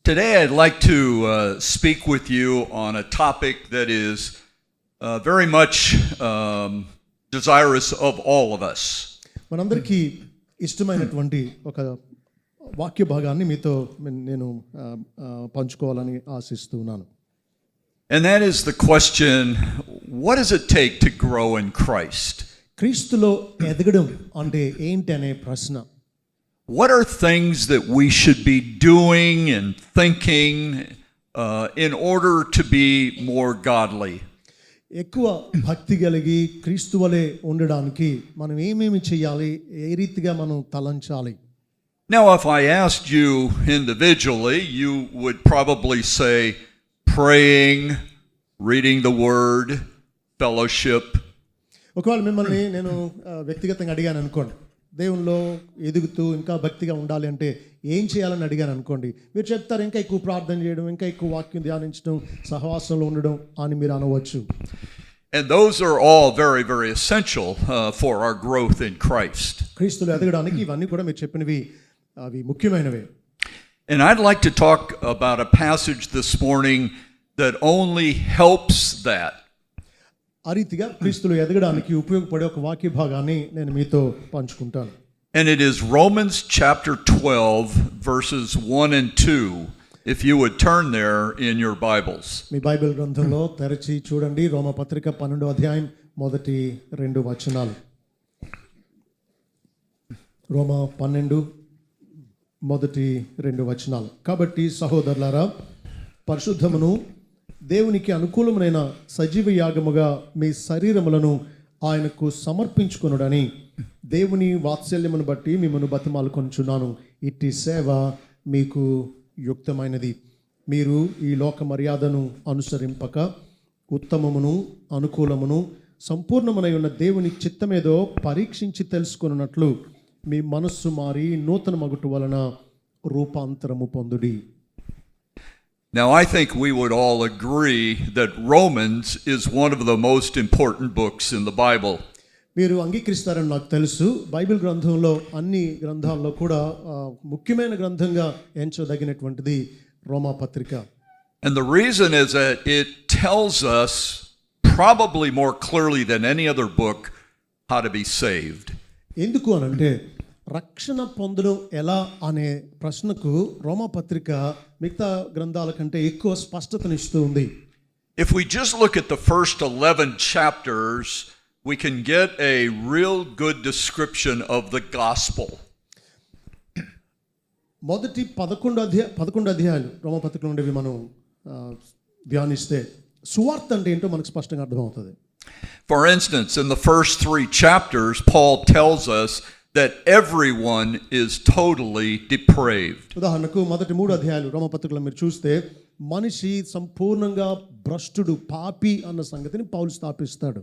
Today I'd like to speak with you on a topic that is very much desirous of all of us. మనందరికీ ఇష్టమైనటువంటి ఒక వాక్య భాగాన్ని మీతో నేను పంచుకోవాలని ఆశిస్తున్నాను. And that is the question, what does it take to grow in Christ? క్రీస్తులో ఎదగడం అంటే ఏంటి అనే ప్రశ్న. What are things that we should be doing and thinking in order to be more godly? ఎక్కువ భక్తి కలిగి క్రీస్తు వలె ఉండడానికి మనం ఏమేమి చేయాలి, ఏ రీతిగా మనం తలంచాలి? Now, if I asked you individually, you would probably say praying, reading the word, fellowship. ఒకవేళ మిమ్మల్ని నేను వ్యక్తిగతంగా అడిగాను అనుకోండి, దేవునిలో ఎదుగుతూ ఇంకా భక్తిగా ఉండాలి అంటే ఏం చేయాలని అడిగాను అనుకోండి, మీరు చెప్తారు ఇంకా ఎక్కువ ప్రార్థన చేయడం, ఇంకా ఎక్కువ వాక్యం ధ్యానించడం, సహవాసంలో ఉండడం అని మీరు అనవచ్చు. And those are all very, very essential for our growth in Christ. క్రీస్తులో ఎదగడానికి ఇవన్నీ కూడా మీరు చెప్పినవి అవి ముఖ్యమైనవే. And I'd like to talk about a passage this morning that only helps that. ఆ రీతిగా క్రీస్తులో ఎదగడానికి ఉపయోగపడే ఒక వాక్య భాగాన్ని నేను మీతో పంచుకుంటాను. And it is Romans chapter 12 verses 1 and 2. If you would turn there in your Bibles. Me Bible గ్రంథంలో తెరచి చూడండి, రోమపత్రిక 12వ అధ్యాయం మొదటి 2 వచనాలు. రోమ 12 మొదటి 2 వచనాలు. కాబట్టి సహోదరులారా, పరిశుద్ధమును దేవునికి అనుకూలమైన సజీవ యాగముగా మీ శరీరములను ఆయనకు సమర్పించుకొనుడని దేవుని వాత్సల్యమును బట్టి మిమ్మల్ని బతిమాలుకొనుచున్నాను. ఇట్టి సేవ మీకు యుక్తమైనది. మీరు ఈ లోక మర్యాదను అనుసరింపక ఉత్తమమును అనుకూలమును సంపూర్ణమునై ఉన్న దేవుని చిత్తమేదో పరీక్షించి తెలుసుకొనున్నట్లు మీ మనస్సు మారి నూతన మగుట వలన రూపాంతరము పొందుడి. Now, I think we would all agree that Romans is one of the most important books in the Bible. మీరు అంగీకరిస్తారని నాకు తెలుసు. బైబిల్ గ్రంథంలో అన్ని గ్రంథాల్లో కూడా ముఖ్యమైన గ్రంథంగా ఎంచదగినటువంటిది రోమా పత్రిక. And the reason is that it tells us probably more clearly than any other book how to be saved. ఎందుకు అనంటే రక్షణ పొందడం ఎలా అనే ప్రశ్నకు రోమా పత్రిక మిగతా గ్రంథాల కంటే ఎక్కువ స్పష్టతనిస్తూ ఉంది. If we just look at the first 11 chapters, we can get a real good description of the gospel. మొదటి 11 అధ్యాయాలు రోమా పత్రికలో ఉండేవి మనం ధ్యానిస్తే సువార్త అంటే ఏంటో మనకు స్పష్టంగా అర్థమవుతుంది. For instance, in the first 3 chapters, Paul tells us that everyone is totally depraved. ఉదాహరణకు మొదటి 3 అధ్యాయాలు రోమా పత్రికలో మీరు చూస్తే మనిషి సంపూర్ణంగా భ్రష్టుడు, పాపి అన్న సంగతిని పౌలు స్థాపిస్తాడు.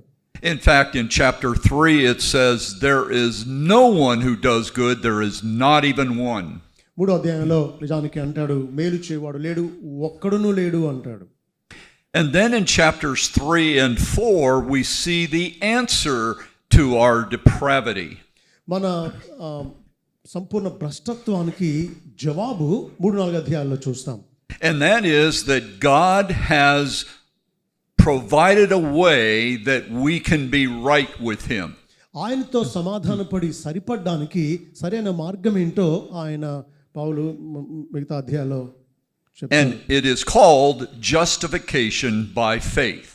In fact, in chapter 3 it says there is no one who does good, there is not even one. 3వ అధ్యాయంలో నిజానికి అంటాడు, మేలు చేయవాడు లేడు, ఒక్కడును లేడు అంటాడు. And then in chapters 3 and 4 we see the answer to our depravity. మన సంపూర్ణ భ్రష్టత్వానికి జవాబు 3-4 అధ్యాయాల్లో చూస్తాం. And that is that God has provided a way that we can be right with him. ఆయనతో సమాధానపడి సరిపడడానికి సరైన మార్గం ఏంటో ఆయన పౌలు మిగతా అధ్యాయాల్లో చెప్తాడు. And it is called justification by faith.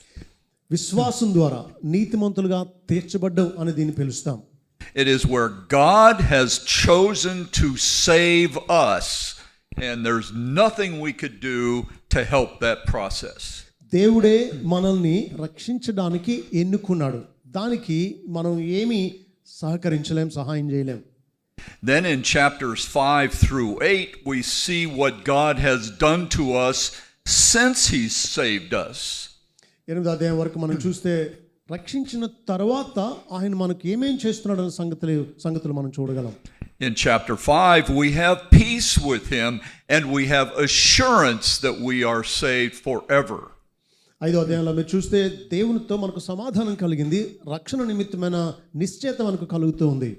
విశ్వాసం ద్వారా నీతిమంతులుగా తీర్చబడ్డం అని దీన్ని పిలుస్తాం. It is where God has chosen to save us, and there's nothing we could do to help that process. దేవుడే మనల్ని రక్షించడానికి ఎన్నుకున్నాడు. దానికి మనం ఏమీ సహకరించలేం, సహాయం చేయలేం. Then in chapters 5 through 8 we see what God has done to us since he's saved us. 8వ అధ్యాయం వరకు మనం చూస్తే రక్షించిన తర్వాత ఆయన మనకు ఏమేం చేస్తున్నాడన్న సంగతులు మనం చూడగలం. In chapter 5 we have peace with him and we have assurance that we are saved forever. 5వ అధ్యాయంలో మీరు చూస్తే దేవునితో మనకు సమాధానం కలిగింది, రక్షణ నిమిత్తమైన నిశ్చయత మనకు కలుగుతూ ఉంది.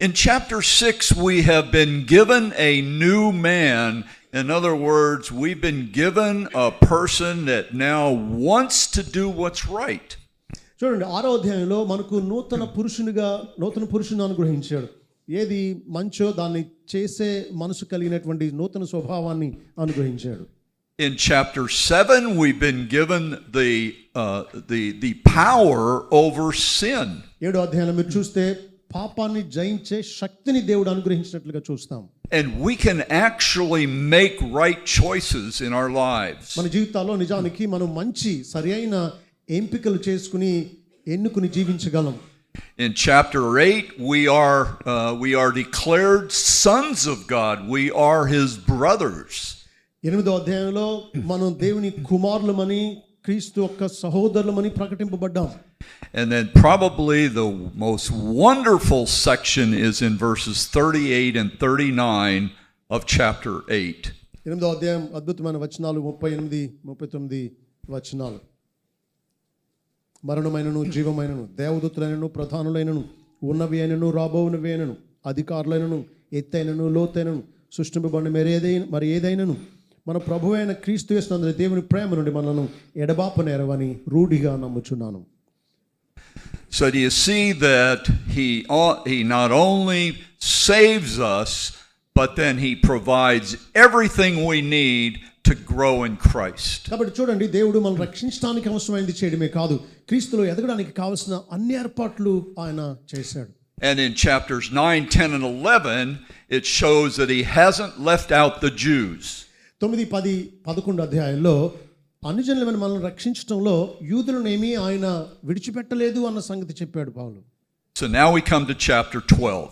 In chapter 6 we have been given a new man In other words, we've been given a person that now wants to do what's right. చూడండి 6వ అధ్యాయంలో మనకు నూతన పురుషుని అనుగ్రహించాడు. ఏది మంచో దాన్ని చేసే మనసు కలిగినటువంటి నూతన స్వభావాన్ని అనుగ్రహించాడు. In chapter 7, we've been given the power over sin. 7వ అధ్యాయంలో మీరు చూస్తే పాపాన్ని జయించే శక్తిని దేవుడు అనుగ్రహించినట్లుగా చూస్తాం. And we can actually make right choices in our lives. మన జీవితాల్లో నిజానికి మనం మంచి సరైన ఎంపికలు చేసుకుని ఎన్నుకుని జీవించగలం. In chapter 8, we are declared sons of God. We are His brothers. 8వ అధ్యాయంలో మనం దేవుని కుమారులమని క్రీస్తు యొక్క సహోదరులమని ప్రకటింపబడ్డాం. And then probably the most wonderful section is in verses 38 and 39 of chapter 8. 8వ అధ్యాయం అద్భుతమైన వచనాలు 38, 39 వచనాలు. మరణమైనను జీవమైనను దేవదూతలైనను ప్రధానులైనను ఉన్నవి అయినను రాబోవునవి అయినను అధికారులైనను ఎత్తైనను లోతైనను సృష్టింపబడిన మరి ఏదైనను మన ప్రభు అయిన క్రీస్తు యేసునందు దేవుని ప్రేమ నుండి మనలను ఎడబాపనేరవని రూఢిగా నమ్ముచున్నాను. So do you see that he not only saves us, but then he provides everything we need to grow in Christ. కాబట్టి చూడండి, దేవుడు మనల్ని రక్షించడానికి అవసరమైనది చేయడమే కాదు, క్రీస్తులో ఎదగడానికి కావాల్సిన అన్ని ఏర్పాట్లు ఆయన చేశాడు. And in chapters 9, 10 and 11, it shows that he hasn't left out the Jews. 9, 10, 11 అధ్యాయాల్లో అన్యజనులమైన మనల్ని రక్షించడంలో యూదులనేమీ ఆయన విడిచిపెట్టలేదు అన్న సంగతి చెప్పాడు పౌలు. So now we come to chapter 12.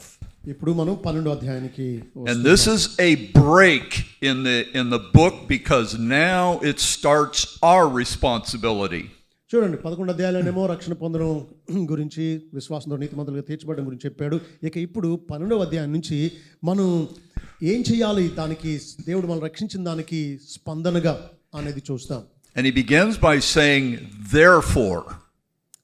ఇప్పుడు మనం 12వ అధ్యాయానికి వస్తున్నాం. And this is a break in the book because now it starts our responsibility. చూడండి, 11 అధ్యాయాలనేమో రక్షణ పొందడం గురించి, విశ్వాసంతో నీతిమంతులుగా తీర్చబడడం గురించి చెప్పాడు. ఇక ఇప్పుడు 12వ అధ్యాయం నుంచి మనం ఏం చేయాలి, దానికి దేవుడు మనం రక్షించిన దానికి స్పందనగా అనేది చూస్తాం. And he begins by saying therefore.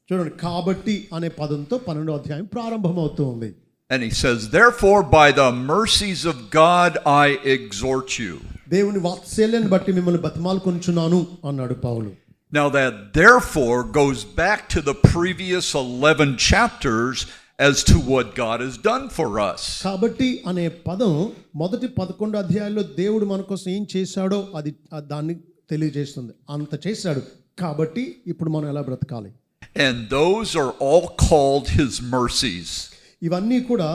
చూడండి, కాబట్టి అనే పదంతో 12వ అధ్యాయం ప్రారంభమవుతుంది. And he says, therefore by the mercies of God I exhort you. దేవుని వాత్సల్యాన్ని బట్టి మిమ్మల్ని బతిమాలుకొనుచున్నాను అన్నాడు పౌలు. Now that therefore goes back to the previous 11 chapters as to what God has done for us. కాబట్టి అనే పదం మొదటి 11 అధ్యాయాల్లో దేవుడు మన కోసం ఏం చేశాడో అది దాన్ని తెలియజేస్తుంది. అంత చేశాడు కాబట్టి ఇప్పుడు మనం ఎలా బ్రతకాలి. And those are all called his mercies. ఇవన్నీ కూడా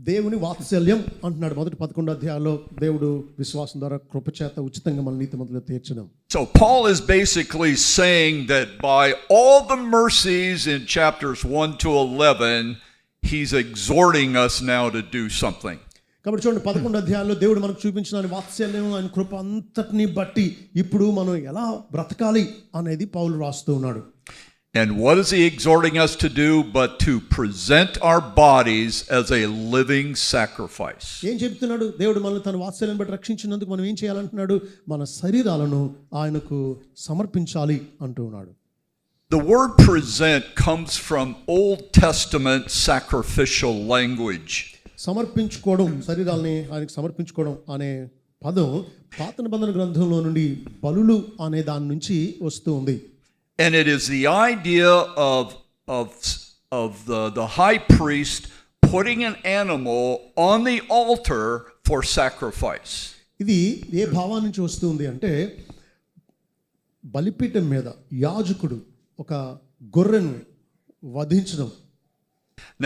దేవుని వాత్సల్యం అంటున్నాడు. మొదటి 11 అధ్యాయాల్లో దేవుడు విశ్వాసం ద్వారా కృపచేత ఉచితంగా మన నీతిమంతులుగా తీర్చడం. So Paul is basically saying that by all the mercies in chapters 1 to 11, he's exhorting us now to do something. కాబట్టి చూడండి, 11 అధ్యాయాల్లో దేవుడు మనకు చూపించిన వాత్సల్యం, ఆయన కృప అంతటిని బట్టి ఇప్పుడు మనం ఎలా బ్రతకాలి అనేది పౌలు రాస్తూ ఉన్నాడు. And what is he exhorting us to do but to present our bodies as a living sacrifice? ఏం చెప్తున్నాడు దేవుడు? మనల్ని తన వాత్సల్యాన్ని బట్టి రక్షించినందుకు మనం ఏం చేయాలంటున్నాడు? మన శరీరాలను ఆయనకు సమర్పించాలి అంటూ ఉన్నాడు. The word present comes from Old Testament sacrificial language. సమర్పించుకోవడం, శరీరాల్ని ఆయనకు సమర్పించుకోవడం అనే పదం పాత నిబంధన గ్రంథంలో నుండి బలులు అనే దాని నుంచి వస్తూ ఉంది. And it is the idea of the high priest putting an animal on the altar for sacrifice. ఇది ఏ భావం నుంచి వస్తుంది అంటే, బలిపీఠం మీద యాజకుడు ఒక గొర్రెను వధించడం.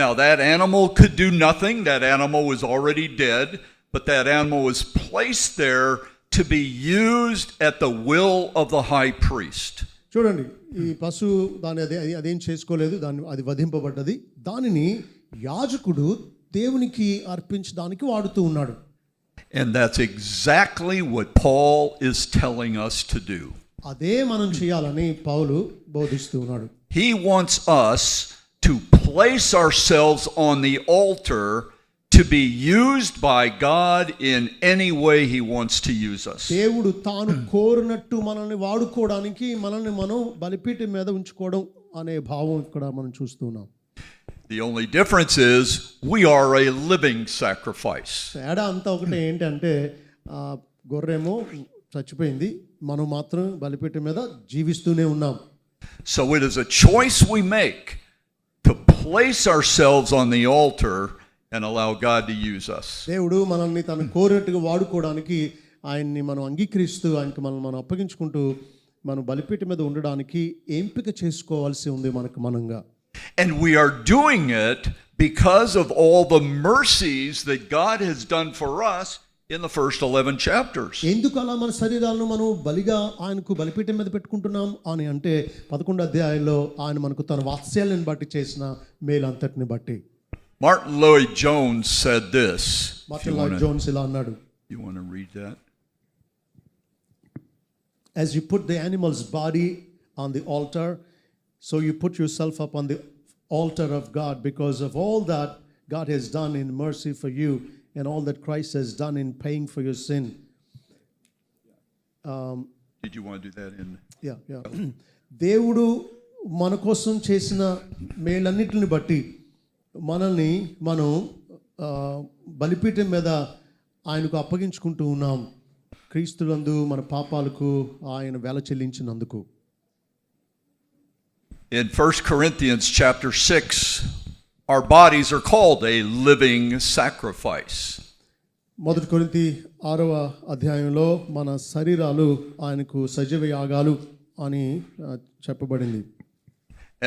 Now that animal could do nothing. That animal was already dead, but that animal was placed there to be used at the will of the high priest. చూడండి, ఈ పశువు అదేం చేసుకోలేదు, అది వధింపబడ్డది. దానిని యాజకుడు దేవునికి అర్పించడానికి వాడుతూ ఉన్నాడు. And that's exactly what Paul is telling us to do. అదే మనం చేయాలని పౌలు బోధిస్తూ ఉన్నాడు. He wants us to place ourselves on the altar to be used by God in any way he wants to use us. దేవుడు తాను కోరినట్టు మనల్ని వాడుకోవడానికి మనల్ని మనం బలిపీఠం మీద ఉంచుకోవడం అనే భావం ఇక్కడ మనం చూస్తున్నాం. The only difference is we are a living sacrifice. తేడా అంతా ఒకటే, ఏంటంటే గొర్రెమో చచ్చిపోయింది, మనం మాత్రం బలిపీఠం మీద జీవిస్తూనే ఉన్నాం. So it is a choice we make to place ourselves on the altar and allow God to use us. దేవుడు మనల్ని తను కోరినట్టుగా వాడుకోవడానికి ఆయన్ని మనం అంగీకరిస్తూ ఆయనకి మనం అప్పగించుకుంటూ మనం బలిపీఠం మీద ఉండడానికి ఎంపిక చేసుకోవాల్సి ఉంది మనకు మనంగా. And we are doing it because of all the mercies that God has done for us in the first 11 chapters. ఎందుకు అలా మన శరీరాలను మనం బలిగా ఆయనకు బలిపీఠం మీద పెట్టుకుంటున్నాం అని అంటే 11 అధ్యాయంలో ఆయన మనకు తన వాత్సల్యాన్ని బట్టి చేసిన మేలంతటిని బట్టి. Martin Lloyd-Jones said this. Martin Lloyd Jones ఇలా అన్నాడు. You want to read that? As you put the animal's body on the altar, so you put yourself up on the altar of God because of all that God has done in mercy for you and all that Christ has done in paying for your sin. Did you want to do that in? Yeah. దేవుడు మన కోసం చేసిన మేలన్నిటిని బట్టి మనల్ని మనం బలిపీఠం మీద ఆయనకు అప్పగించుకుంటూ ఉన్నాం. క్రీస్తునందు మన పాపాలకు ఆయన వెల చెల్లించినందుకు. In 1 Corinthians chapter 6, our bodies are called a living sacrifice. మొదటి కొరింథీ 6వ అధ్యాయంలో మన శరీరాలు ఆయనకు సజీవ యాగాలు అని చెప్పబడింది.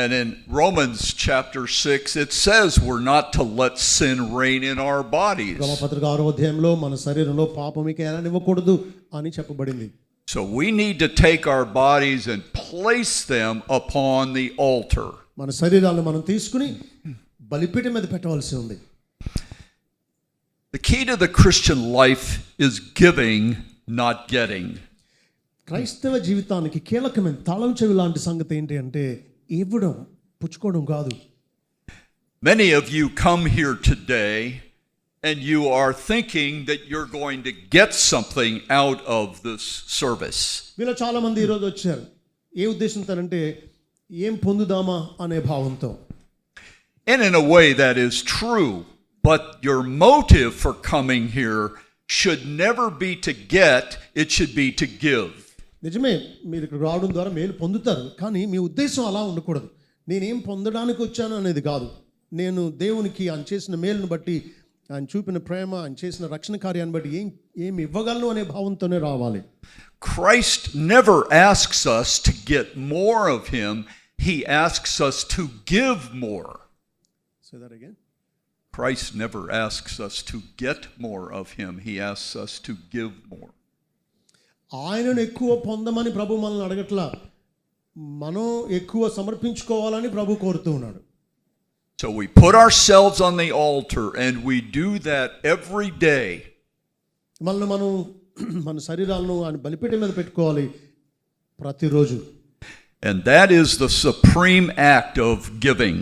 And in Romans chapter 6, it says we're not to let sin reign in our bodies. రోమపత్రిక 6వ అధ్యాయంలో మన శరీరంలో పాపమికి ఏలనివ్వకూడదు అని చెప్పబడింది. So we need to take our bodies and place them upon the altar. మన శరీరాలను మనం తీసుకుని బలిపీఠం మీద పెట్టవలసి ఉంది. The key to the Christian life is giving, not getting. క్రైస్తవ జీవితానికి కీలకమైన తాళం చెవి లాంటి సంగతి ఏంటి అంటే ఇవ్వడం, పుచ్చుకోవడం కాదు. Many of you come here today and you are thinking that you're going to get something out of this service. మీలో చాలా మంది ఈరోజు వచ్చారు ఏ ఉద్దేశంతో అంటే ఏం పొందుదామా అనే భావంతో. And in a way that is true, but your motive for coming here should never be to get, it should be to give. నిజమే, మీరు ఇక్కడ రావడం ద్వారా మేలు పొందుతారు, కానీ మీ ఉద్దేశం అలా ఉండకూడదు. నేనేం పొందడానికి వచ్చాను అనేది కాదు. నేను దేవునికి ఆయన చేసిన మేలును బట్టి, ఆయన చూపిన ప్రేమ, ఆయన చేసిన రక్షణ కార్యాన్ని బట్టి ఏమి ఇవ్వగలను అనే భావంతోనే రావాలి. Christ never asks us to get more of him, he asks us to give more. Say that again. Christ never asks us to get more of him, he asks us to give more. ఆయనను ఎక్కువ పొందమని ప్రభు మనల్ని అడగట్లా, మనం ఎక్కువ సమర్పించుకోవాలని ప్రభు కోరుతూ ఉన్నాడు. So we put ourselves on the altar and we do that every day. మనల్ని మనం మన శరీరాలను ఆయన బలిపీఠం మీద పెట్టుకోవాలి ప్రతిరోజు. And that is the supreme act of giving.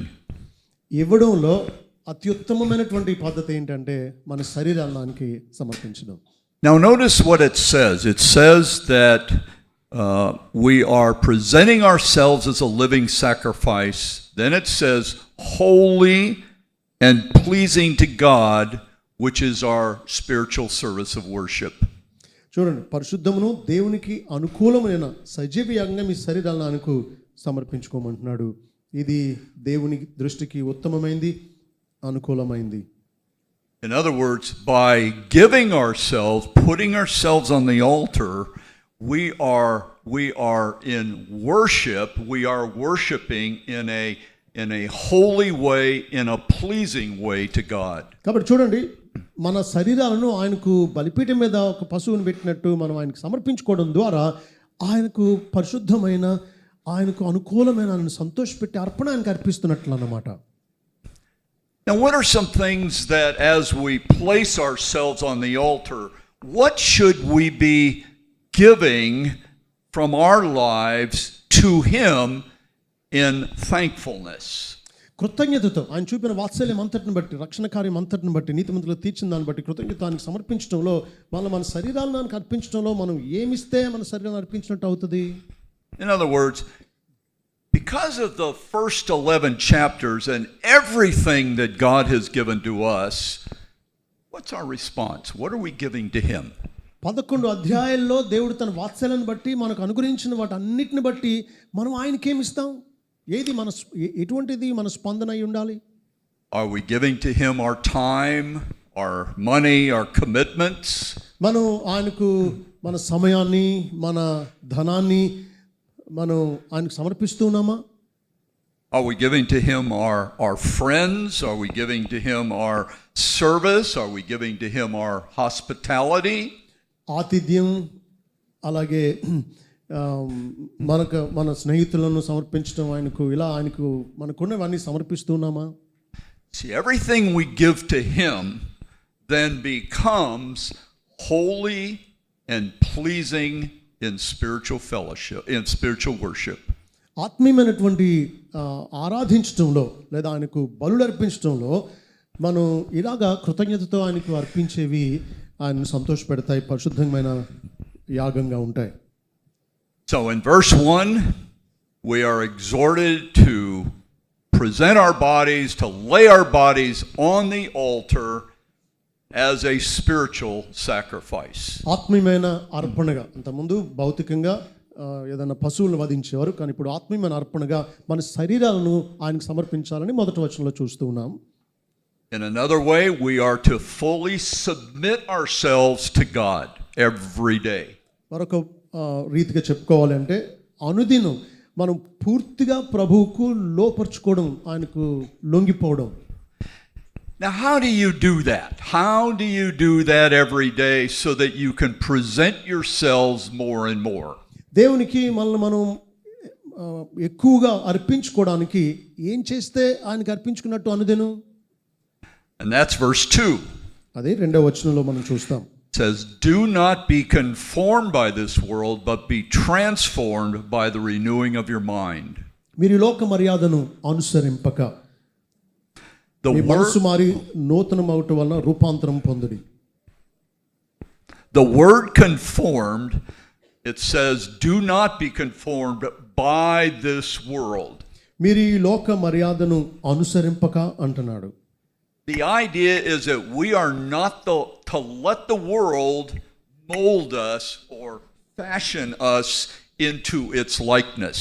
ఇవ్వడంలో అత్యుత్తమమైనటువంటి పద్ధతి ఏంటంటే మన శరీరానికి సమర్పించడం. Now notice what it says. It says that we are presenting ourselves as a living sacrifice. Then it says holy and pleasing to God, which is our spiritual service of worship. చూడండి, పరిశుద్ధమును దేవునికి అనుకూలమైన సజీవ యాగంగా మీ శరీరాలను సమర్పించుకోమంటున్నాడు. ఇది దేవుని దృష్టికి ఉత్తమమైంది, అనుకూలమైంది. In other words, by giving ourselves, putting ourselves on the altar, we are in worship. We are worshiping in a holy way, in a pleasing way to God. కాబట్టి చూడండి, మన శరీరాలను ఆయనకు బలిపీఠం మీద ఒక పశువుని పెట్టినట్టు మనం ఆయనకు సమర్పించుకోవడం ద్వారా ఆయనకు పరిశుద్ధమైన, ఆయనకు అనుకూలమైన, ఆయన సంతోషపెట్టి అర్పణ ఆయనకు అర్పిస్తున్నట్లు అన్నమాట. Now, what are some things that as we place ourselves on the altar, what should we be giving from our lives to him in thankfulness? కృతజ్ఞతతో ఆయన చూపిన వాత్సల్యం అంతటిని బట్టి, రక్షణ కార్యం అంతటిని బట్టి, నీతిమంతులు తీర్చిన దాన్ని బట్టి కృతజ్ఞతాన్ని సమర్పించడంలో, మన శరీరాలను ఆయనకు అర్పించడంలో మనం ఏమిస్తే మన శరీరాన్ని అర్పించినట్టు అవుతుంది. In other words, because of the first 11 chapters and everything that God has given to us, what's our response? What are we giving to him? 11 అధ్యాయాల్లో దేవుడు తన వాత్సల్యాన్ని బట్టి మనకు అనుగ్రహించిన వాటన్నిటిని బట్టి మనం ఆయనకి ఏమి ఇస్తాం? ఏది మన ఎటువంటిది మన స్పందన అయి ఉండాలి? Are we giving to him our time, our money, our commitments? మనం ఆయనకు మన సమయాన్ని, మన ధనాన్ని మనం ఆయనకు సమర్పిస్తున్నామా? Are we giving to him our friends? Are we giving to him our service? Are we giving to him our hospitality? ఆతిథ్యం, అలాగే మన స్నేహితులను సమర్పించడం ఆయనకు, ఇలా ఆయనకు మనకున్నవన్నీ సమర్పిస్తున్నామా? See, everything we give to him then becomes holy and pleasing in spiritual fellowship, in spiritual worship. ఆత్మీయమైనటువంటి ఆరాధించడంలో లేదా ఆయనకు బలులు అర్పించడంలో మనం ఇలాగా కృతజ్ఞతతో ఆయనకు అర్పించేవి ఆయనను సంతోషపెడతాయి, పరిశుద్ధమైన యాగంగా ఉంటాయి. So in verse 1, we are exhorted to present our bodies, to lay our bodies on the altar as a spiritual sacrifice. ఆత్మీయమైన అర్పణగా, అంతకుముందు భౌతికంగా ఏదైనా పశువులను వధించేవారు, కానీ ఇప్పుడు ఆత్మీయమైన అర్పణగా మన శరీరాలను ఆయనకు సమర్పించాలని మొదటి వచనంలో చూస్తూ ఉన్నాం. In another way, we are to fully submit ourselves to God every day. మరొక రీతిగా చెప్పుకోవాలంటే అనుదినం మనం పూర్తిగా ప్రభువుకు లోపరుచుకోవడం, ఆయనకు లొంగిపోవడం. Now, how do you do that? How do you do that every day so that you can present yourselves more and more? దేవునికి మనల్ని మనం ఎక్కువగా అర్పించుకోవడానికి ఏం చేస్తే ఆయనకు అర్పించుకున్నట్టు అనుదినం? And that's verse 2. అదే రెండవ వచనంలో మనం చూస్తాం. It says, "Do not be conformed by this world, but be transformed by the renewing of your mind." మీరు ఈ లోక మర్యాదను అనుసరింపక మీ మనసు మారి నూతనమవుట వలన రూపాంతరం పొందుడి. The word conformed, it says, "Do not be conformed by this world." మీరు ఈ లోక మర్యాదను అనుసరింపక అంటున్నాడు. The idea is that we are not to let the world mold us or fashion us into its likeness.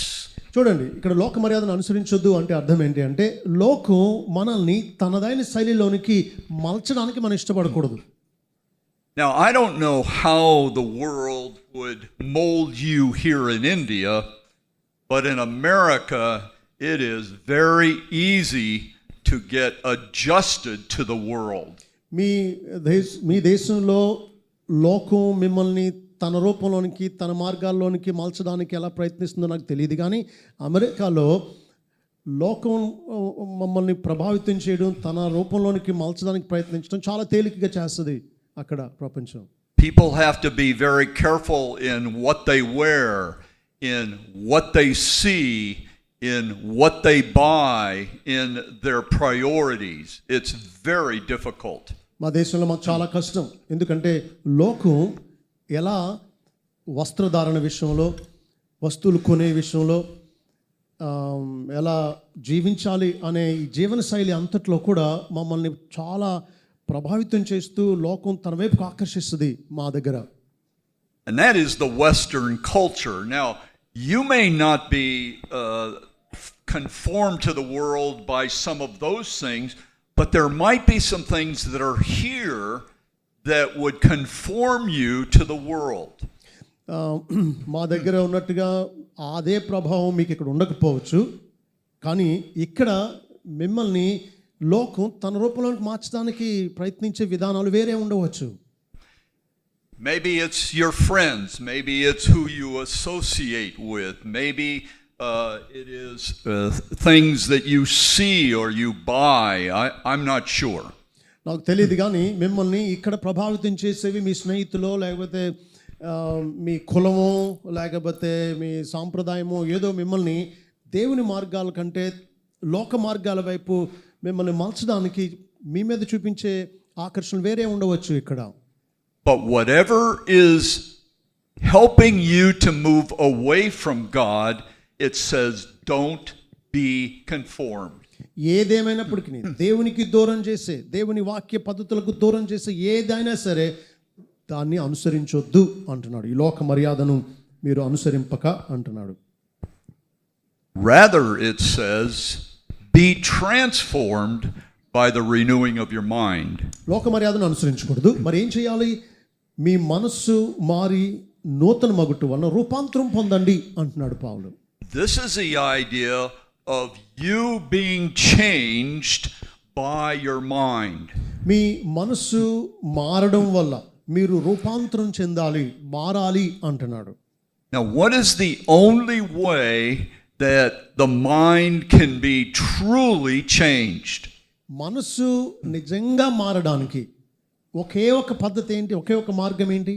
చూడండి, ఇక్కడ లోక మర్యాదను అనుసరించొద్దు అంటే అర్థం ఏంటి అంటే, లోకం మనల్ని తనదైన శైలిలోనికి మలచడానికి మనం ఇష్టపడకూడదు. Now, I don't know how the world would mold you here in India, but in America, it is very easy to get adjusted to the world. మీ దేశంలో లోకం మిమ్మల్ని తన రూపంలోనికి, తన మార్గాల్లోనికి మలచడానికి ఎలా ప్రయత్నిస్తుందో నాకు తెలియదు, కానీ అమెరికాలో లోకం మమ్మల్ని ప్రభావితం చేయడం, తన రూపంలోనికి మలచడానికి ప్రయత్నించడం చాలా తేలికగా చేస్తుంది అక్కడ ప్రపంచం. People have to be very careful in what they wear, in what they see, in what they buy, in their priorities. It's very difficult. మా దేశంలో మాకు చాలా కష్టం, ఎందుకంటే లోకం ఎలా వస్త్రధారణ విషయంలో, వస్తువులు కొనే విషయంలో, ఎలా జీవించాలి అనే ఈ జీవన శైలి అంతట్లో కూడా మమ్మల్ని చాలా ప్రభావితం చేస్తూ లోకం తన వైపుకు ఆకర్షిస్తుంది మా దగ్గర. And that is the Western culture. Now, you may not be conformed to the world by some of those things, but there might be some things that are here that would conform you to the world. మా దగ్గర ఉన్నట్టుగా అదే ప్రభావం మీకు ఇక్కడ ఉండకపోవచ్చు, కానీ ఇక్కడ మిమ్మల్ని లోకం తన రూపంలోకి మార్చడానికి ప్రయత్నించే విధానాలు వేరే ఉండవచ్చు. Maybe it's your friends, maybe it's who you associate with, maybe it is things that you see or you buy. I'm not sure. నాకు తెలియదు, కానీ మిమ్మల్ని ఇక్కడ ప్రభావితం చేసేవి మీ స్నేహితులో, లేకపోతే మీ కులమో, లేకపోతే మీ సాంప్రదాయమో, ఏదో మిమ్మల్ని దేవుని మార్గాల కంటే లోక మార్గాల వైపు మిమ్మల్ని మలచడానికి మీ మీద చూపించే ఆకర్షణ వేరే ఉండవచ్చు ఇక్కడ. But whatever is helping you to move away from God, it says don't be conformed. ఏదేమైనప్పటికీ దేవునికి దూరం చేసే, దేవుని వాక్య పద్ధతులకు దూరం చేసే ఏదైనా సరే దాన్ని అనుసరించొద్దు అంటున్నాడు. ఈ లోక మర్యాదను మీరు అనుసరింపక అంటున్నాడు. Rather, it says, be transformed by the renewing of your mind. లోక మర్యాదను అనుసరించకూడదు. మరి ఏం చేయాలి? మీ మనస్సు మారి నూతన మగుటు వలన రూపాంతరం పొందండి అంటున్నాడు పౌలు. This is the idea of you being changed by your mind. మీ మనస్సు మారడం వల్ల మీరు రూపాంతరం చెందాలి, మారాలి అంటున్నాడు. Now, what is the only way that the mind can be truly changed? మనస్సు నిజంగా మారడానికి ఒకే ఒక పద్ధతి ఏంటి? ఒకే ఒక మార్గం ఏంటి?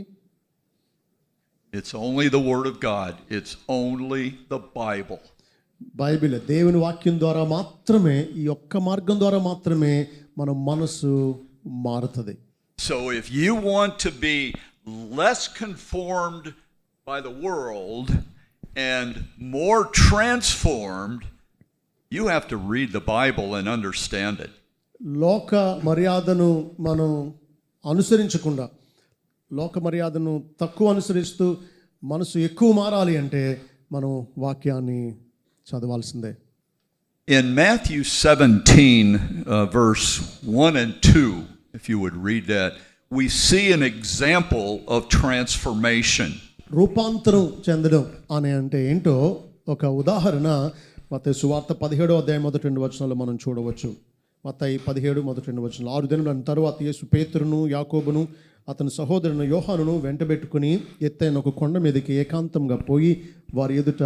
It's only the Word of God. It's only the Bible. Bible, దేవుని వాక్యం ద్వారా మాత్రమే, ఈ ఒక్క మార్గం ద్వారా మాత్రమే మన మనస్సు మారుతుంది. So if you want to be less conformed by the world and more transformed, you have to read the Bible and understand it. లోక మర్యాదను మనం అనుసరించకుండా, లోక మర్యాదను తక్కువ అనుసరిస్తూ మనసు ఎక్కువ మారాలి అంటే మనం వాక్యాన్ని చదవాల్సిందే. In Matthew 17, verse 1 and 2, if you would read that, we see an example of transformation. రూపాంతరం చెందడం అనే అంటే ఏంటో ఒక ఉదాహరణ మత్తయి సువార్త 17వ అధ్యాయం మొదటి 2 వచనాల్లో మనం చూడవచ్చు. మత్తయి 17 మొదటి 2 వచనాలు. 6 దినముల తరువాత యేసు పేతురును, యాకోబును, అతని సహోదరుని యోహానును వెంటబెట్టుకుని ఎత్తైన ఒక కొండ మీదకి ఏకాంతంగా పోయి వారి ఎదుట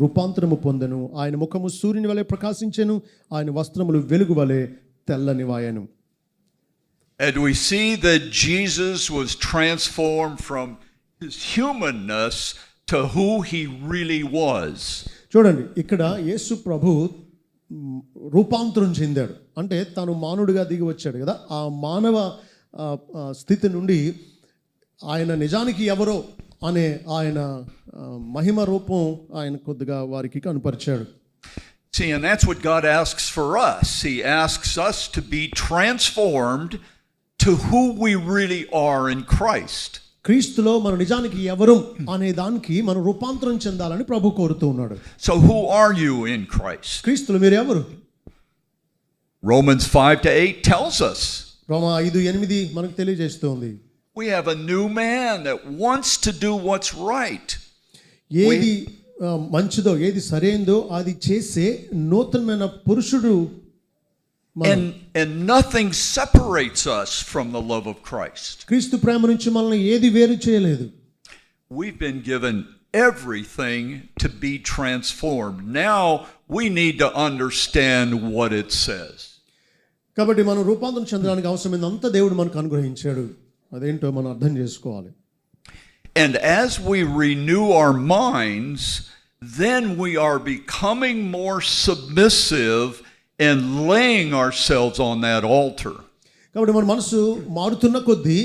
రూపాంతరము పొందెను. ఆయన ముఖము సూర్యుని వలె ప్రకాశించెను, ఆయన వస్త్రములు వెలుగు వలె తెల్లనివాయెను. And we see that Jesus was transformed from his humanness to who he really was. చూడండి, ఇక్కడ యేసు ప్రభు రూపాంతరం చెందాడు. అంటే తాను మానవుడిగా దిగి వచ్చాడు కదా, ఆ మానవ స్థితి నుండి ఆయన నిజానికి ఎవరో అనే ఆయన మహిమ రూపం ఆయన కొద్దిగా వారికి కనపరిచాడు. See, and that's what God asks for us. He asks us to be transformed to who we really are in Christ. క్రీస్తులో మనం నిజానికి ఎవరు అనే దానికి మనం రూపాంతరం చెందాలని ప్రభు కోరుతూ ఉన్నాడు. So who are you in Christ? క్రీస్తులో మీరు ఎవరు? Romans 5-8 tells us. రోమా 5:8 మనకు తెలియజేస్తుంది. We have a new man that wants to do what's right. ఏది మంచిదో, ఏది సరైనదో అది చేసే నూతనమైన పురుషుడు. And nothing separates us from the love of Christ. క్రీస్తు ప్రేమ నుంచి మనల్ని ఏది వేరు చేయలేదు. We've been given everything to be transformed. Now we need to understand what it says. కాబట్టి మనం రూపాంతరం చెందడానికి అవసరమైనంత దేవుడు మనకు అనుగ్రహించాడు. అదేంటో మనం అర్థం చేసుకోవాలి. And as we renew our minds, then we are becoming more submissive and laying ourselves on that altar. కాబట్టి మన మనసు మారుతున్న కొద్దీ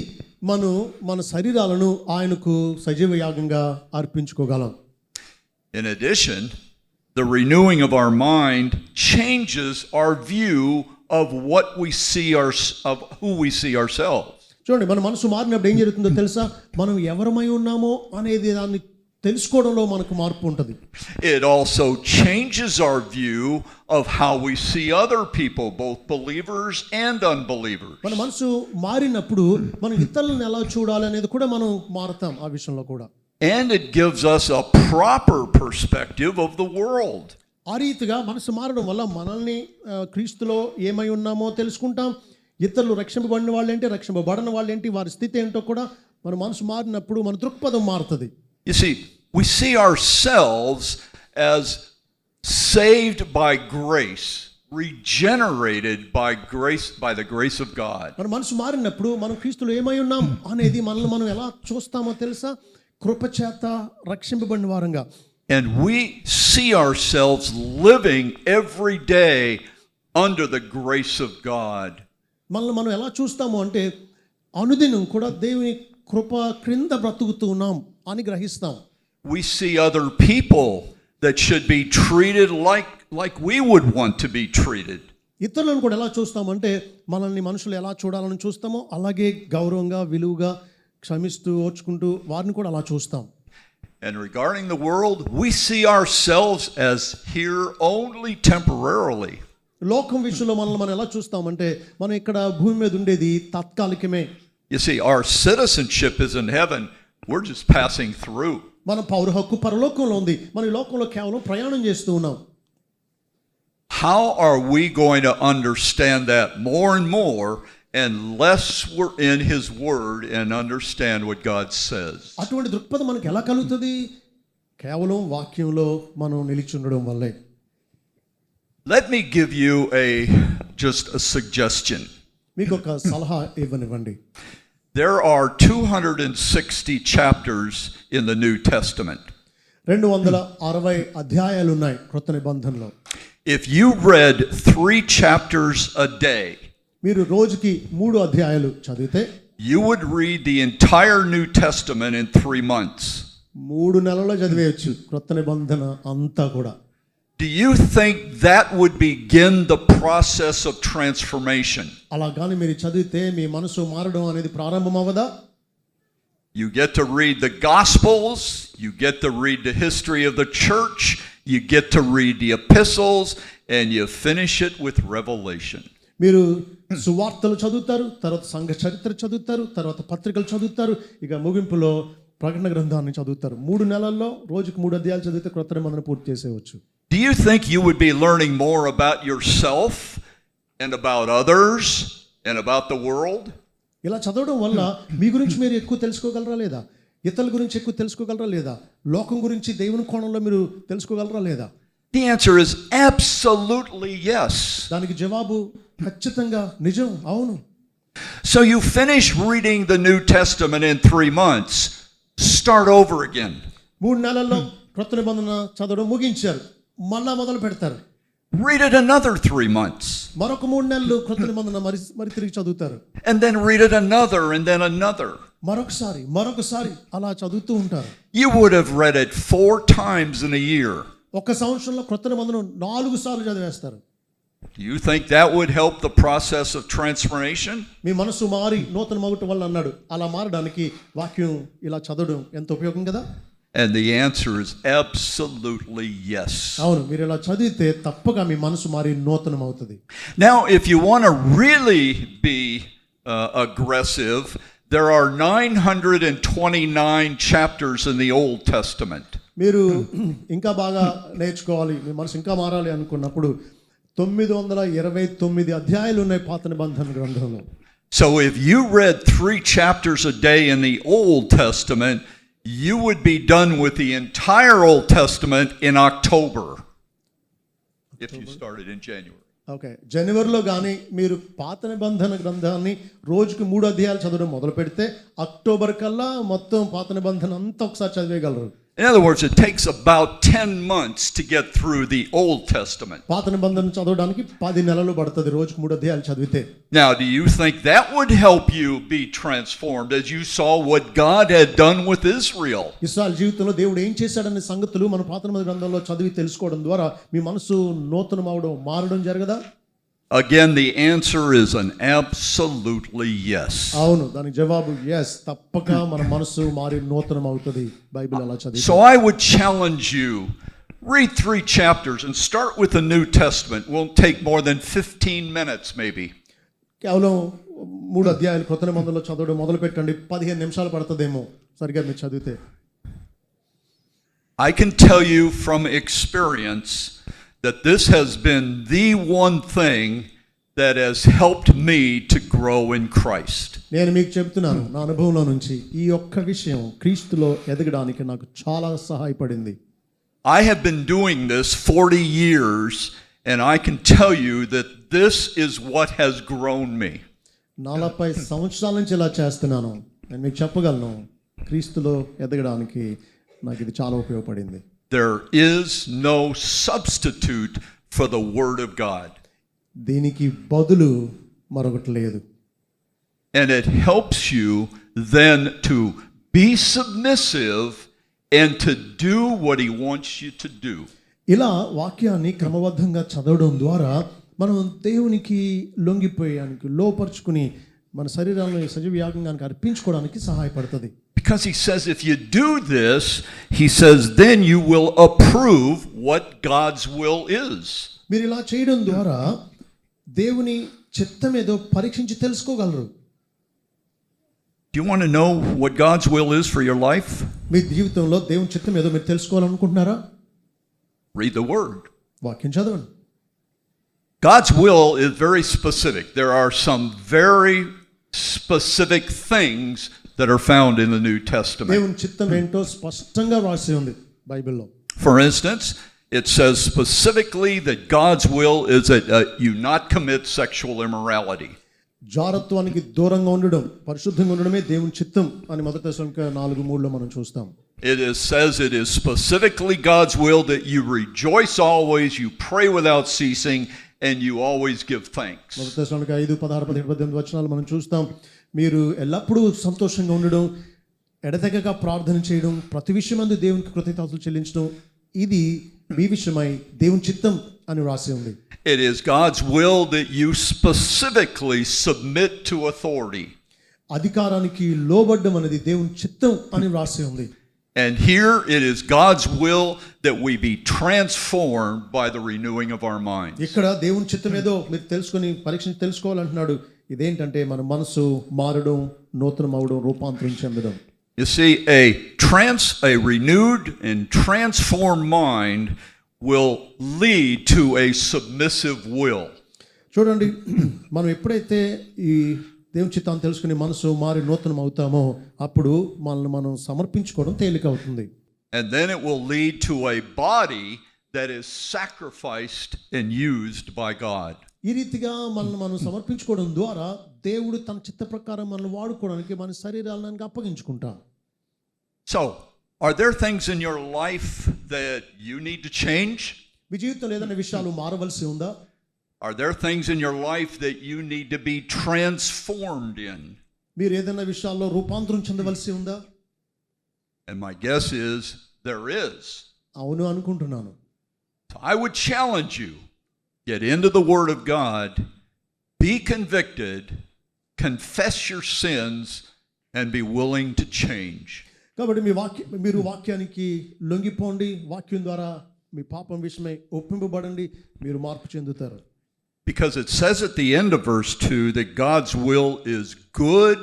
మనం మన శరీరాలను ఆయనకు సజీవ యాగంగా అర్పించుకోగలం. In addition, the renewing of our mind changes our view of what we see of who we see ourselves. చూడండి, మన మనసు మారినప్పుడు ఏం జరుగుతుందో తెలుసా? మనం ఎవరమై ఉన్నామో అనేది దాన్ని తెలుసుకోవడంలో మనకు మార్పు ఉంటుంది. It also changes our view of how we see other people, both believers and unbelievers. మన మనసు మారినప్పుడు మనం ఇతరులను ఎలా చూడాలి అనేది కూడా మనం మారుతాం ఆ విషయంలో కూడా. And it gives us a proper perspective of the world. ఆ రీతిగా మనసు మారడం వల్ల మనల్ని క్రీస్తులో ఏమై ఉన్నామో తెలుసుకుంటాం. ఇతరులు రక్షింపబడిన వాళ్ళేంటి, రక్షింపబడిన వాళ్ళేంటి, వారి స్థితి ఏంటో కూడా మన మనసు మారినప్పుడు మన దృక్పథం మారుతుంది. You see, we see ourselves as saved by grace, regenerated by grace, by the grace of God. మన మనసు మారినప్పుడు మనం క్రీస్తులో ఏమై ఉన్నాం అనేది మనల్ని మనం ఎలా చూస్తామో తెలుసా? కృపచేత రక్షింపబడిన వారంగా. And we see ourselves living every day under the grace of God. మనల్ని మనం ఎలా చూస్తాము అంటే అనుదినం కూడా దేవుని కృప క్రింద బ్రతుకుతూ ఉన్నాం అని గ్రహిస్తాం. We see other people that should be treated like we would want to be treated. ఇతరులను కూడా ఎలా చూస్తామంటే మనల్ని మనుషులు ఎలా చూడాలని చూస్తామో అలాగే గౌరవంగా, విలువగా క్షమిస్తూ ఓర్చుకుంటూ వారిని కూడా అలా చూస్తాం. And regarding the world, we see ourselves as here only temporarily. లోకం విషయంలో మనం ఎలా చూస్తామంటే మనం ఇక్కడ భూమి మీద ఉండేది తాత్కాలికమే. You see, our citizenship is in heaven. We're just passing through. మన పౌర హక్కు పరలోకంలో ఉంది, మన ఈ లోకంలో కేవలం ప్రయాణం చేస్తూ ఉన్నాం. How are we going to understand that more and more unless we're in His Word and understand what God says? అటువంటి దృక్పథం మనకి ఎలా కలుగుతుంది? కేవలం వాక్యంలో మనం నిలిచి ఉండడం వల్లే. Let me give you just a suggestion. మీకు ఒక సలహా ఇవ్వనివ్వండి. There are 260 chapters in the New Testament. 260 అధ్యాయాలు ఉన్నాయి క్రొత్త నిబంధనలో. If you read 3 chapters a day, మీరు రోజుకి 3 అధ్యాయాలు చదివితే you would read the entire New Testament in 3 months. 3 నెలల్లో చదివేయచ్చు క్రొత్త నిబంధన అంతా కూడా. Do you think that would begin the process of transformation? అలా గాని మీరు చదివితే మీ మనసు మారడం అనేది ప్రారంభం అవ్వదా? You get to read the Gospels, you get to read the history of the church, you get to read the epistles, and you finish it with Revelation. మీరు సువార్తలు చదువుతారు, తర్వాత సంఘ చరిత్ర చదువుతారు, తర్వాత పత్రికలు చదువుతారు, ఇక ముగింపులో ప్రకటన గ్రంథాన్ని చదువుతారు. 3 నెలల్లో రోజుకు 3 అధ్యాయాలు చదివితే క్రొత్త నిబంధన పూర్తి చేసేయవచ్చు. Do you think you would be learning more about yourself and about others and about the world? ఇలా చదవడం వల్ల మీ గురించి మీరు ఎక్కువ తెలుసుకోగలరా లేదా? ఇతరుల గురించి ఎక్కువ తెలుసుకోగలరా లేదా? లోకం గురించి దేవుని కోణంలో మీరు తెలుసుకోగలరా లేదా? The answer is absolutely yes. దానికి జవాబు ఖచ్చితంగా నిజం, అవును. So you finish reading the New Testament in 3 months. Start over again. 3 నెలల్లో క్రొత్త నిబంధన చదవడం ముగించారు, మళ్ళా మొదలు పెడతారు. Read it another 3 months. మరొక 3 నెలలు క్రొత్త నిబంధన మరి తిరిగి చదువుతారు. And then read it another and then another. మరొకసారి అలా చదువుతూ ఉంటారు. You would have read it 4 times in a year. ఒక సంవత్సరంలో క్రొత్త నిబంధన 4 సార్లు చదివేస్తారు. Do you think that would help the process of transformation? మీ మనసు మారి నూతన మగుట వల్ల అన్నాడు. అలా మారడానికి వాక్యం ఇలా చదవడం ఎంత ఉపయోగం కదా? And the answer is absolutely yes. అవును, మీరు ఇలా చదివితే తప్పగా మీ మనసు మారి నూతనం అవుతుంది. Now, if you want to really be aggressive, there are 929 chapters in the Old Testament. మీరు ఇంకా బాగా నేర్చుకోవాలి, మీ మనసు ఇంకా మారాలి అనుకున్నప్పుడు 929 అధ్యాయాలు ఉన్నాయి పాత నిబంధన గ్రంథంలో. So if you read 3 chapters a day in the Old Testament, you would be done with the entire Old Testament in October. If you started in January. Okay, జనవరిలో కానీ మీరు పాత నిబంధన గ్రంథాన్ని రోజుకి 3 అధ్యాయాలు చదవడం మొదలు పెడితే అక్టోబర్ కల్లా మొత్తం పాత నిబంధన అంతా ఒకసారి చదివేయగలరు. In other words, it takes about 10 months to get through the Old Testament. పాత నిబంధన చదవడానికి 10 నెలలు పడుతుంది రోజుకు 3 అధ్యాయాలు చదివితే. Now, do you think that would help you be transformed as you saw what God had done with Israel? ఇశ్రాయేలు జీవితంలో దేవుడు ఏం చేశాడనే సంగతులు మన పాత నిబంధన గ్రంథంలో చదివి తెలుసుకోవడం ద్వారా మీ మనసు నూతనం అవడం, మారడం జరగదా? Again, the answer is an absolutely yes. అవును, దానికి జవాబు yes. తప్పక మన మనసు మారి నూతనం అవుతుంది బైబిల్ అలా చదివి. So I would challenge you, read 3 chapters and start with the New Testament. Won't take more than 15 minutes maybe. కేవలం 3 అధ్యాయాలు క్రొత్త నిబంధనలో చదవడం మొదలు పెట్టండి, 15 నిమిషాలు పడుతుందేమో సరిగ్గా మీరు చదివితే. I can tell you from experience that this has been the one thing that has helped me to grow in Christ. నేను మీకు చెప్తున్నాను నా అనుభవంలో నుంచి, ఈ ఒక్క విషయం క్రీస్తులో ఎదగడానికి నాకు చాలా సహాయపడింది. I have been doing this 40 years and I can tell you that this is what has grown me. 40 సంవత్సరాల నుంచి ఇలా చేస్తున్నాను. నేను మీకు చెప్పగలను, క్రీస్తులో ఎదగడానికి నాకు ఇది చాలా ఉపయోగపడింది. There is no substitute for the Word of God. దీనికి బదులు మరొకటి లేదు. And it helps you then to be submissive and to do what He wants you to do. ఇలా వాక్యాన్ని క్రమబద్ధంగా చదవడం ద్వారా మనం దేవునికి లొంగిపోయానికి లోపరుచుకుని మన శరీరాలను సజీవ యాగంగానికి అర్పించుకోవడానికి సహాయపడుతుంది. Because he says if you do this, he says then you will approve what God's will is. మీరు ఇలా చేయడం ద్వారా దేవుని చిత్తం ఏదో పరీక్షించి తెలుసుకోగలరు. Do you want to know what God's will is for your life? మీ జీవితంలో దేవుని చిత్తం ఏదో మీరు తెలుసుకోవాలనుకుంటున్నారా? Read the word. వాక్యం చదవండి. God's will is very specific. There are some very specific things that are found in the New Testament. దేవుని చిత్తం ఏంటో స్పష్టంగా రాసి ఉంది బైబిల్లో. For instance, it says specifically that God's will is that you not commit sexual immorality. జారత్వానికి దూరంగా ఉండడం, పరిశుద్ధంగా ఉండడమే దేవుని చిత్తం అని మొదటి దశలోనిక 4:3 మనం చూస్తాం. Says it is specifically God's will that you rejoice always, you pray without ceasing, and you always give thanks. మొదటి దశలోనిక 5, 16, 17, 18 వచనాలు మనం చూస్తాం. మీరు ఎల్లప్పుడూ సంతోషంగా ఉండడం, ఎడతెగక ప్రార్థన చేయడం, ప్రతి విషయమందు దేవునికి కృతజ్ఞతలు చెల్లించడం, ఇది మీ విషయమై దేవుని చిత్తం అని రాసి ఉంది. It is God's will that you specifically submit to authority. అధికారానికి లోబడ్డం అనేది దేవుని చిత్తం అని రాసి ఉంది. And here it is God's will that we be transformed by the renewing of our minds. ఇక్కడ దేవుని చిత్తం ఏదో మీరు తెలుసుకొని పరీక్షించి తెలుసుకోవాలంటున్నాడు. ఇదేంటంటే మన మనసు మారడం, నూతనం అవడం, రూపాంతరం చెందడం. You see, a renewed and transformed mind will lead to a submissive will. చూడండి, మనం ఎప్పుడైతే ఈ దేవుని చిత్తాన్ని తెలుసుకుని మనసు మారి నూతనం అవుతామో అప్పుడు మనల్ని మనం సమర్పించుకోవడం తేలిక అవుతుంది. And then it will lead to a body that is sacrificed and used by God. ఈ రీతిగా మనల్ని మనం సమర్పించుకోవడం ద్వారా దేవుడు తన చిత్త ప్రకారం మనల్ని వాడుకోవడానికి మన శరీరాలను అప్పగించుకుంటాం. So, are there things in your life that you need to change? మీ జీవితంలో ఏదైనా విషయాలు మారవలసి ఉందా? Are there things in your life that you need to be transformed in? మీరు ఏదైనా విషయాల్లో రూపాంతరం చెందవలసి ఉందా? And my guess is there is. అవును అనుకుంటున్నాను. So I would challenge you, get into the Word of God, be convicted, confess your sins, and be willing to change. కాబట్టి మీరు వాక్యానికి లొంగిపోండి, వాక్యం ద్వారా మీ పాపం విషయమై ఒప్పింపబడండి, మీరు మార్పు చెందుతారు. Because it says at the end of verse 2 that God's will is good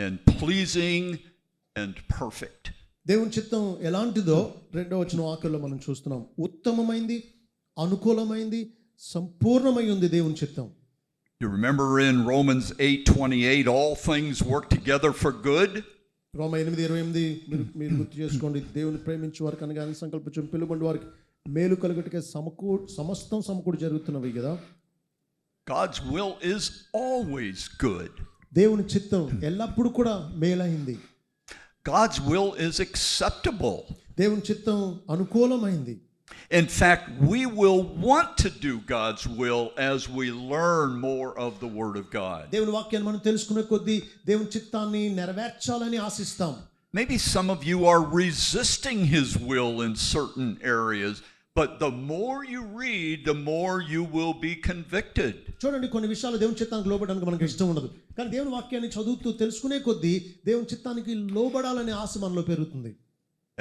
and pleasing and perfect. దేవుని చిత్తం ఎలాంటిదో 2వ వచనం వాక్యంలో మనం చూస్తున్నాం. ఉత్తమమైంది, అనుకూలమైంది, సంపూర్ణమై ఉంది దేవుని చిత్తం. You remember in Romans 8:28 all things work together for good? రోమ 8:28 మీరు గుర్తు చేసుకోండి. దేవుని ప్రేమించే వారికి అనగా సంకల్పించిన పిలువబడిన వారికి మేలు కలుగుటకే సమస్తం సమకూడి జరుగుతున్నవి కదా. God's will is always good. దేవుని చిత్తం ఎల్లప్పుడూ కూడా మేలైంది. God's will is acceptable. దేవుని చిత్తం అనుకూలమైంది. In fact, we will want to do God's will as we learn more of the Word of God. దేవుని వాక్యాన్ని మనం తెలుసుకునే కొద్దీ దేవుని చిత్తాన్ని నెరవేర్చాలని ఆశిస్తాం. Maybe some of you are resisting His will in certain areas, but the more you read, the more you will be convicted. చూడండి, కొన్ని విషయాలు దేవుని చిత్తానికి లోబడడానికి మనకు ఇష్టం ఉండదు, కానీ దేవుని వాక్యాన్ని చదువుతూ తెలుసుకునే కొద్దీ దేవుని చిత్తానికి లోబడాలనే ఆశ మనలో పెరుగుతుంది.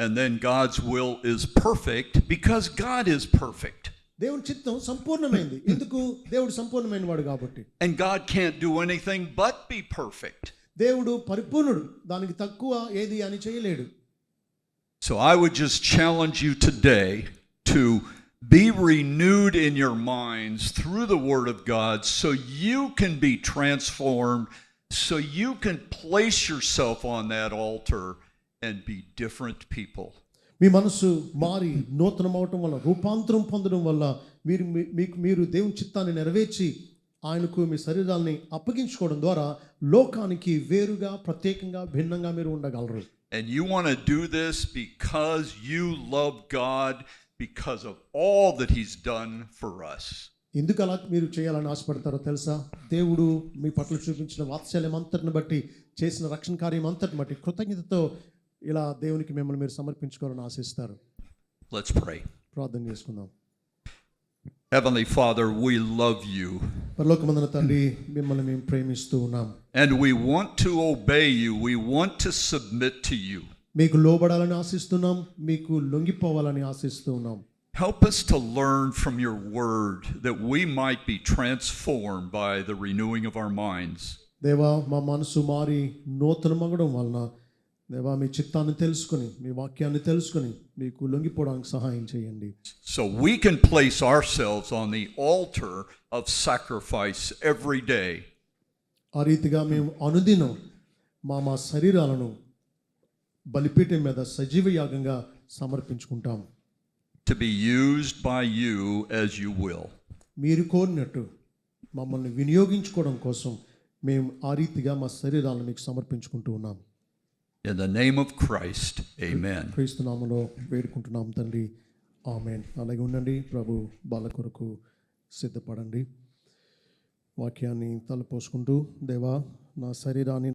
And then God's will is perfect because God is perfect. దేవుని చిత్తం సంపూర్ణమైంది. ఎందుకు? దేవుడు సంపూర్ణమైన వాడు కాబట్టి. And God can't do anything but be perfect. దేవుడు పరిపూర్ణుడు, దానికి తక్కువ ఏది అని చేయలేడు. So I would just challenge you today to be renewed in your minds through the Word of God so you can be transformed, so you can place yourself on that altar and be different people. మీ మనసు మారి నూతనం అవటం వల్ల, రూపాంతరం పొందడం వల్ల మీరు దేవుని చిత్తాన్ని నెరవేర్చి ఆయనకు మీ శరీరాల్ని అప్పగించుకోవడం ద్వారా లోకానికి వేరుగా, ప్రత్యేకంగా, భిన్నంగా మీరు ఉండగలరు. And you want to do this because you love God, because of all that He's done for us. ఎందుకు అలా మీరు చేయాలని ఆశపడతారో తెలుసా? దేవుడు మీ పట్ల చూపించిన వాత్సల్యం అంతటిని బట్టి, చేసిన రక్షణ కార్యం అంతటిని బట్టి కృతజ్ఞతతో ఇలా దేవునికి మిమ్మల్ని మీరు సమర్పించుకోవాలని ఆశిస్తారు. Let's pray. ప్రార్థన చేసుకుందాం. Heavenly Father, we love you. పరలోకమందున తండ్రి మిమ్మల్ని మేము ప్రేమిస్తూ ఉన్నాం. And we want to obey you. We want to submit to you. మీకు లోబడాలని ఆశిస్తున్నాం, మీకు లొంగిపోవాలని ఆశిస్తూ ఉన్నాం. Help us to learn from your word that we might be transformed by the renewing of our minds. దేవా, మా మనసు మారి నూతనమగడం వలన దేవా మీ చిత్తాన్ని తెలుసుకొని, మీ వాక్యాన్ని తెలుసుకొని మీకు లొంగిపోవడానికి సహాయం చేయండి. So we can place ourselves on the altar of sacrifice every day. ఆ రీతిగా మేము అనుదినం మా శరీరాలను బలిపీఠం మీద సజీవ యాగంగా సమర్పించుకుంటాం. To be used by you as you will. మీరు కోరినట్టు మమ్మల్ని వినియోగించుకోవడం కోసం మేము ఆ రీతిగా మా శరీరాలను మీకు సమర్పించుకుంటూ ఉన్నాం. In the name of Christ, amen. క్రీస్తు నామములో వేడుకుంటున్నాం తండ్రి, ఆమేన్. అలాగే ఉండండి. ప్రభు బాల కొరకు సిద్ధపడండి. వాక్యాన్ని తలపోసుకుంటూ, దేవా నా శరీరాన్ని